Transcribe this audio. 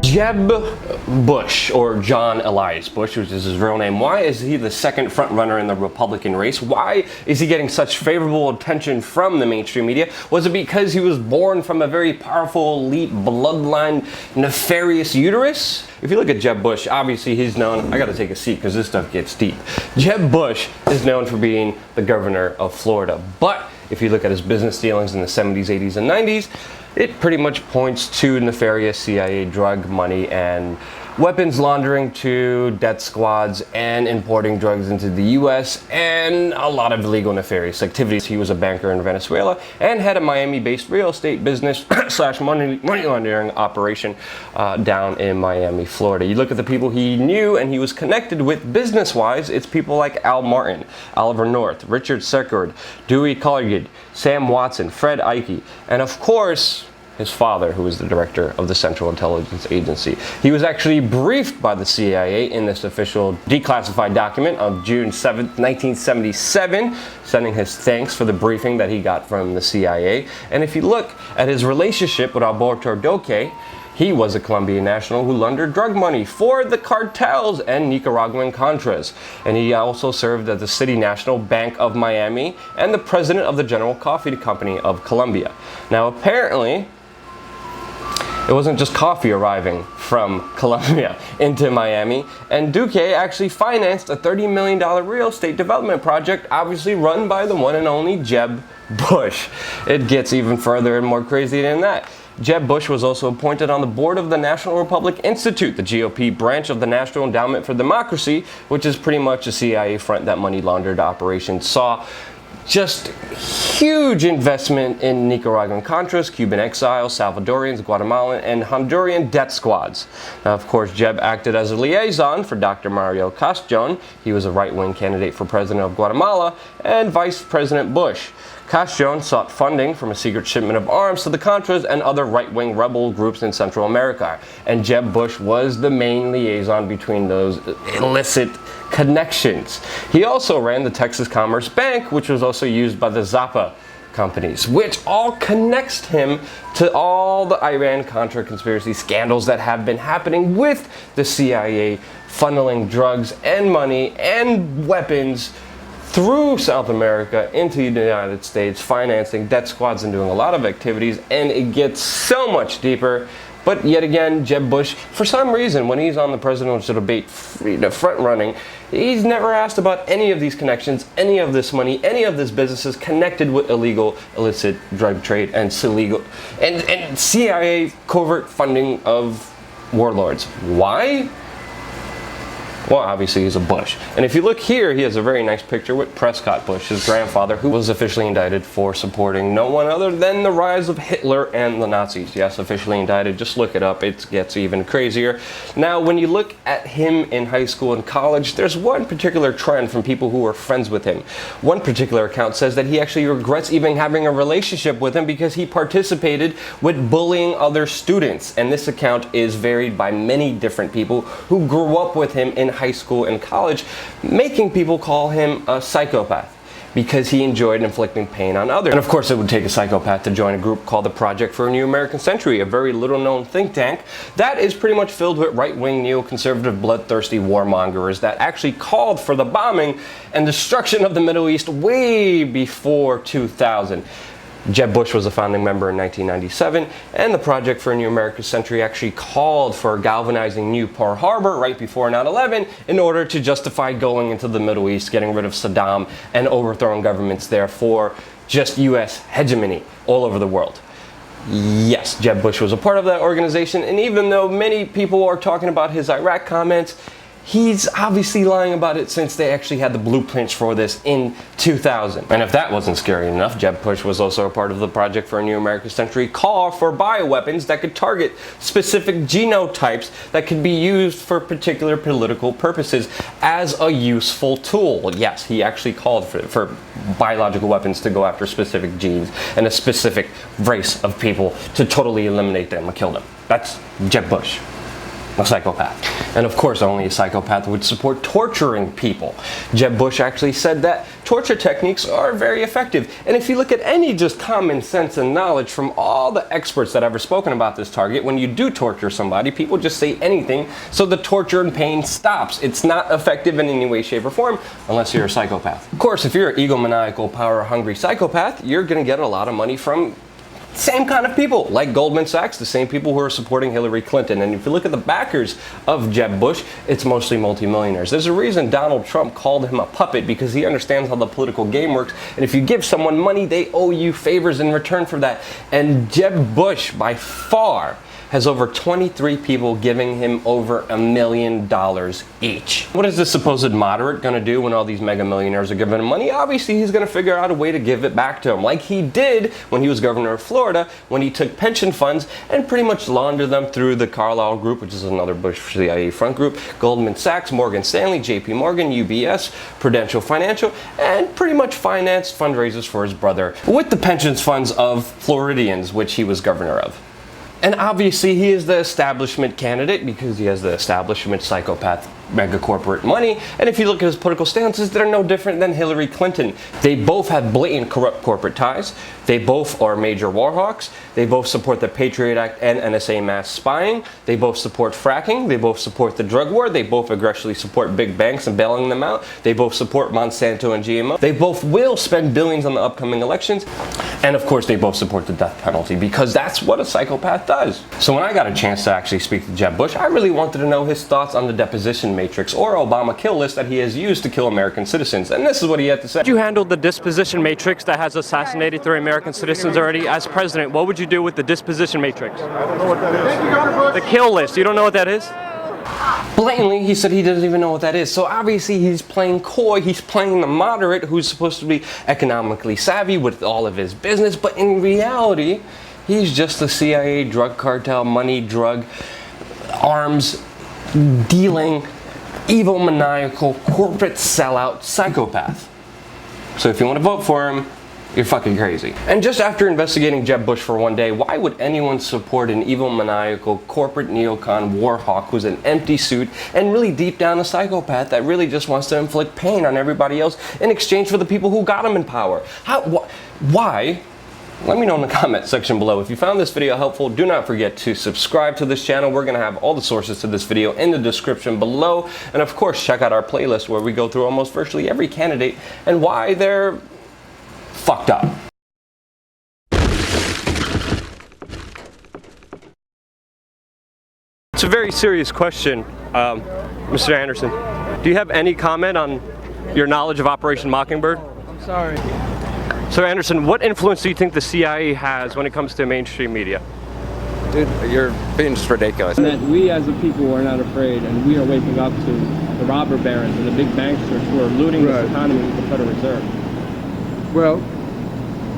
Jeb Bush, or John Elias Bush, which is his real name. Why is he the second front runner in the Republican race? Why is he getting such favorable attention from the mainstream media? Was it because he was born from a very powerful, elite, bloodline, nefarious uterus? If you look at Jeb Bush, obviously he's known, I gotta take a seat because this stuff gets deep. Jeb Bush is known for being the governor of Florida. But if you look at his business dealings in the 70s, 80s, and 90s, it pretty much points to nefarious CIA drug money and weapons laundering to death squads and importing drugs into the US and a lot of illegal nefarious activities. He was a banker in Venezuela and had a Miami-based real estate business slash money laundering operation down in Miami, Florida. You look at the people he knew and he was connected with business-wise, it's people like Al Martin, Oliver North, Richard Secord, Dewey Colliard, Sam Watson, Fred Ike, and of course, his father, who was the director of the Central Intelligence Agency. He was actually briefed by the CIA in this official declassified document on June 7, 1977, sending his thanks for the briefing that he got from the CIA. And if you look at his relationship with Alberto Duque, he was a Colombian national who laundered drug money for the cartels and Nicaraguan Contras. And he also served as the City National Bank of Miami and the president of the General Coffee Company of Colombia. Now, apparently, it wasn't just coffee arriving from Colombia into Miami, and Duque actually financed a $30 million real estate development project, obviously run by the one and only Jeb Bush. It gets even further and more crazy than that. Jeb Bush was also appointed on the board of the National Republic Institute, the GOP branch of the National Endowment for Democracy, which is pretty much a CIA front that money laundered operations saw. Just huge investment in Nicaraguan Contras, Cuban exiles, Salvadorians, Guatemalan, and Honduran death squads. Now, of course, Jeb acted as a liaison for Dr. Mario Castrillon. He was a right-wing candidate for president of Guatemala, and Vice President Bush. Castrillon sought funding from a secret shipment of arms to the Contras and other right-wing rebel groups in Central America. And Jeb Bush was the main liaison between those illicit connections. He also ran the Texas Commerce Bank, which was also used by the Zappa companies, which all connects him to all the Iran-Contra conspiracy scandals that have been happening with the CIA funneling drugs and money and weapons through South America into the United States, financing death squads and doing a lot of activities, and it gets so much deeper. But yet again, Jeb Bush, for some reason, when he's on the presidential debate front running, he's never asked about any of these connections, any of this money, any of this businesses connected with illegal, illicit drug trade and CIA covert funding of warlords. Why? Well, obviously he's a Bush. And if you look here, he has a very nice picture with Prescott Bush, his grandfather, who was officially indicted for supporting no one other than the rise of Hitler and the Nazis. Yes, officially indicted. Just look it up. It gets even crazier. Now, when you look at him in high school and college, there's one particular trend from people who were friends with him. One particular account says that he actually regrets even having a relationship with him because he participated with bullying other students. And this account is varied by many different people who grew up with him in high school and college, making people call him a psychopath because he enjoyed inflicting pain on others. And of course, it would take a psychopath to join a group called the Project for a New American Century, a very little-known think tank that is pretty much filled with right-wing, neoconservative, bloodthirsty warmongers that actually called for the bombing and destruction of the Middle East way before 2000. Jeb Bush was a founding member in 1997, and the Project for a New American Century actually called for galvanizing new Pearl Harbor right before 9/11 in order to justify going into the Middle East, getting rid of Saddam, and overthrowing governments there for just U.S. hegemony all over the world. Yes, Jeb Bush was a part of that organization, and even though many people are talking about his Iraq comments, he's obviously lying about it since they actually had the blueprints for this in 2000. And if that wasn't scary enough, Jeb Bush was also a part of the Project for a New American Century call for bioweapons that could target specific genotypes that could be used for particular political purposes as a useful tool. Yes, he actually called for biological weapons to go after specific genes and a specific race of people to totally eliminate them or kill them. That's Jeb Bush. A psychopath. And of course, only a psychopath would support torturing people. Jeb Bush actually said that torture techniques are very effective. And if you look at any just common sense and knowledge from all the experts that have ever spoken about this target, when you do torture somebody, people just say anything so the torture and pain stops. It's not effective in any way, shape, or form unless you're a psychopath. Of course, if you're an egomaniacal, power-hungry psychopath, you're going to get a lot of money from same kind of people, like Goldman Sachs, the same people who are supporting Hillary Clinton. And if you look at the backers of Jeb Bush, it's mostly multimillionaires. There's a reason Donald Trump called him a puppet, because he understands how the political game works. And if you give someone money, they owe you favors in return for that. And Jeb Bush, by far, has over 23 people giving him over $1 million each. What is this supposed moderate going to do when all these mega millionaires are giving him money? Obviously, he's going to figure out a way to give it back to him, like he did when he was governor of Florida, when he took pension funds and pretty much laundered them through the Carlyle Group, which is another Bush CIA front group, Goldman Sachs, Morgan Stanley, JP Morgan, UBS, Prudential Financial, and pretty much financed fundraisers for his brother with the pensions funds of Floridians, which he was governor of. And obviously he is the establishment candidate because he has the establishment psychopath mega corporate money. And if you look at his political stances, they're no different than Hillary Clinton. They both have blatant corrupt corporate ties. They both are major war hawks. They both support the Patriot Act and NSA mass spying. They both support fracking. They both support the drug war. They both aggressively support big banks and bailing them out. They both support Monsanto and GMO. They both will spend billions on the upcoming elections. And of course, they both support the death penalty, because that's what a psychopath does. So when I got a chance to actually speak to Jeb Bush, I really wanted to know his thoughts on the deposition matrix, or Obama kill list, that he has used to kill American citizens. And this is what he had to say. If you handled the disposition matrix that has assassinated 3 American citizens already as president, what would you do with the disposition matrix? I don't know what that is. The kill list, you don't know what that is? Blatantly, he said he doesn't even know what that is. So obviously he's playing coy. He's playing the moderate who's supposed to be economically savvy with all of his business. But in reality, he's just the CIA drug cartel, money, drug, arms dealing, evil, maniacal, corporate sellout psychopath. So if you want to vote for him, you're fucking crazy. And just after investigating Jeb Bush for one day, why would anyone support an evil, maniacal, corporate neocon war hawk who's an empty suit and really deep down a psychopath that really just wants to inflict pain on everybody else in exchange for the people who got him in power? Why? Let me know in the comment section below. If you found this video helpful, do not forget to subscribe to this channel. We're going to have all the sources to this video in the description below. And of course, check out our playlist where we go through almost virtually every candidate and why they're fucked up. It's a very serious question, Mr. Anderson. Do you have any comment on your knowledge of Operation Mockingbird? I'm sorry. Sir Anderson, what influence do you think the CIA has when it comes to mainstream media? Dude, you're being just ridiculous. That we as a people are not afraid, and we are waking up to the robber barons and the big banksters who are looting this economy with the Federal Reserve. Well,